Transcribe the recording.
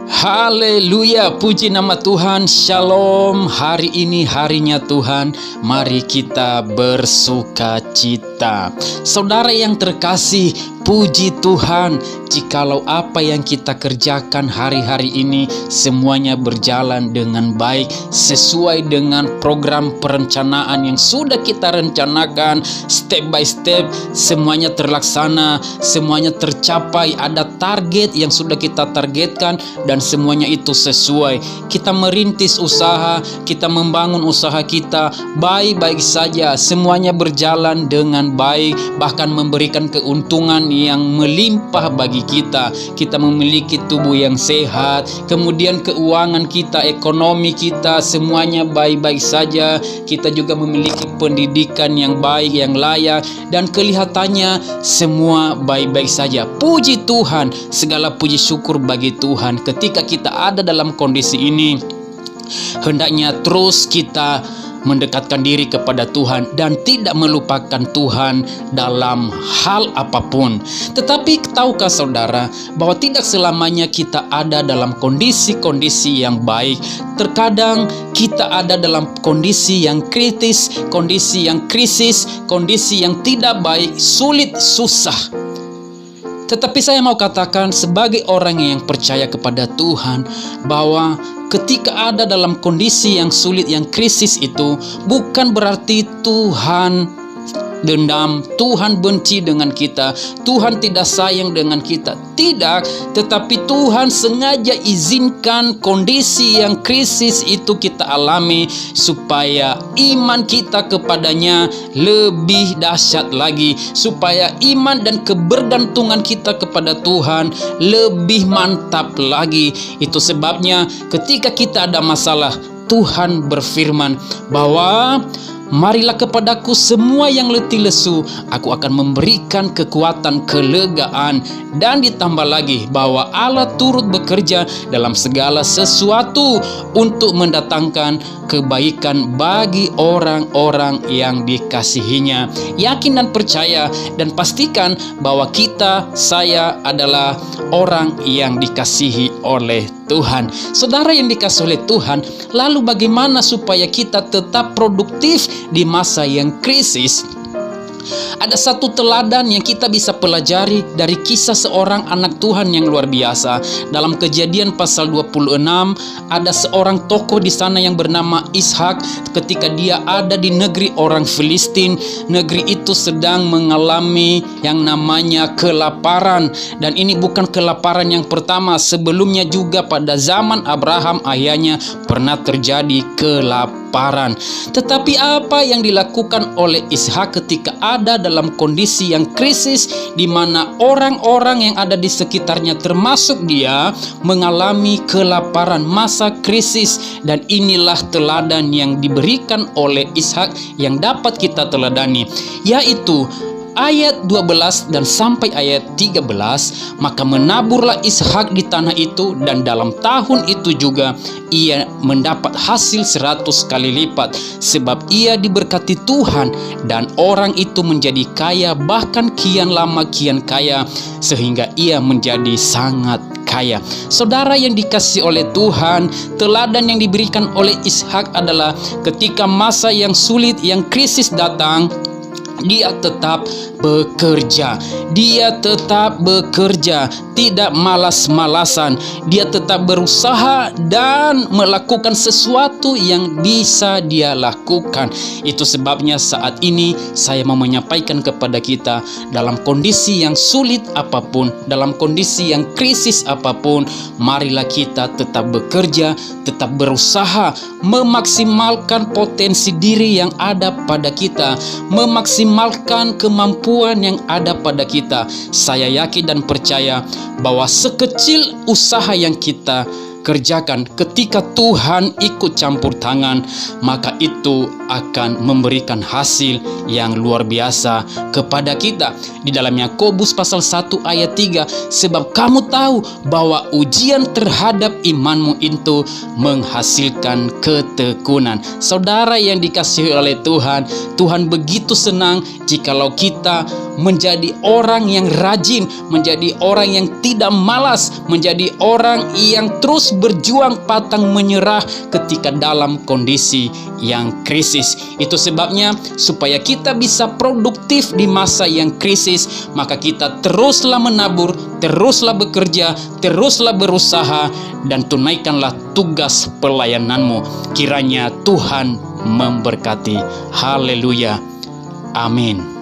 Haleluya, puji nama Tuhan. Shalom, hari ini harinya Tuhan. Mari kita bersuka cita. Saudara yang terkasih, puji Tuhan, jikalau apa yang kita kerjakan hari-hari ini semuanya berjalan dengan baik, sesuai dengan program perencanaan yang sudah kita rencanakan, step by step, semuanya terlaksana, semuanya tercapai, ada target yang sudah kita targetkan, dan semuanya itu sesuai. Kita merintis usaha, kita membangun usaha kita baik-baik saja, semuanya berjalan dengan baik, bahkan memberikan keuntungan yang melimpah bagi kita. Kita memiliki tubuh yang sehat, kemudian keuangan kita, ekonomi kita, semuanya baik-baik saja. Kita juga memiliki pendidikan yang baik, yang layak, dan kelihatannya semua baik-baik saja. Puji Tuhan, segala puji syukur bagi Tuhan. Ketika kita ada dalam kondisi ini, hendaknya terus kita mendekatkan diri kepada Tuhan dan tidak melupakan Tuhan dalam hal apapun. Tetapi tahukah saudara bahwa tidak selamanya kita ada dalam kondisi-kondisi yang baik. Terkadang kita ada dalam kondisi yang kritis, kondisi yang krisis, kondisi yang tidak baik, sulit, susah. Tetapi saya mau katakan sebagai orang yang percaya kepada Tuhan, bahwa ketika ada dalam kondisi yang sulit, yang krisis itu, bukan berarti Tuhan dendam, Tuhan benci dengan kita, Tuhan tidak sayang dengan kita. Tidak, tetapi Tuhan sengaja izinkan kondisi yang krisis itu kita alami, supaya iman kita kepadanya lebih dahsyat lagi, supaya iman dan kebergantungan kita kepada Tuhan lebih mantap lagi. Itu sebabnya ketika kita ada masalah, Tuhan berfirman bahwa marilah kepadaku semua yang letih lesu, aku akan memberikan kekuatan, kelegaan. Dan ditambah lagi bahwa Allah turut bekerja dalam segala sesuatu untuk mendatangkan kebaikan bagi orang-orang yang dikasihinya. Yakin dan percaya dan pastikan bahwa kita, saya adalah orang yang dikasihi oleh Tuhan. Saudara yang dikasihi oleh Tuhan, lalu bagaimana supaya kita tetap produktif di masa yang krisis? Ada satu teladan yang kita bisa pelajari dari kisah seorang anak Tuhan yang luar biasa. Dalam Kejadian pasal 26, ada seorang tokoh di sana yang bernama Ishak. Ketika dia ada di negeri orang Filistin, negeri itu sedang mengalami yang namanya kelaparan. Dan ini bukan kelaparan yang pertama, sebelumnya juga pada zaman Abraham ayahnya pernah terjadi kelaparan. Tetapi apa yang dilakukan oleh Ishak ketika ada dalam kondisi yang krisis, di mana orang-orang yang ada di sekitarnya termasuk dia mengalami kelaparan, masa krisis. Dan inilah teladan yang diberikan oleh Ishak yang dapat kita teladani, yaitu ayat 12 dan sampai ayat 13. Maka menaburlah Ishak di tanah itu, dan dalam tahun itu juga ia mendapat hasil 100 kali lipat, sebab ia diberkati Tuhan, dan orang itu menjadi kaya, bahkan kian lama kian kaya, sehingga ia menjadi sangat kaya. Saudara yang dikasihi oleh Tuhan, teladan yang diberikan oleh Ishak adalah ketika masa yang sulit, yang krisis datang, dia tetap bekerja. Dia tetap bekerja, tidak malas-malasan. Dia tetap berusaha dan melakukan sesuatu yang bisa dia lakukan. Itu sebabnya saat ini saya mau menyampaikan kepada kita, dalam kondisi yang sulit apapun, dalam kondisi yang krisis apapun, marilah kita tetap bekerja, tetap berusaha, memaksimalkan potensi diri yang ada pada kita, memaksimalkan kemampuan yang ada pada kita. Saya yakin dan percaya bahwa sekecil usaha yang kita kerjakan, ketika Tuhan ikut campur tangan, maka itu akan memberikan hasil yang luar biasa kepada kita. Di dalam Yakobus pasal 1 ayat 3, sebab kamu tahu bahwa ujian terhadap imanmu itu menghasilkan ketekunan. Saudara yang dikasihi oleh Tuhan, Tuhan begitu senang jikalau kita menjadi orang yang rajin, menjadi orang yang tidak malas, menjadi orang yang terus berjuang pantang menyerah ketika dalam kondisi yang krisis. Itu sebabnya supaya kita bisa produktif di masa yang krisis, maka kita teruslah menabur, teruslah bekerja, teruslah berusaha, dan tunaikanlah tugas pelayananmu. Kiranya Tuhan memberkati. Haleluya. Amin.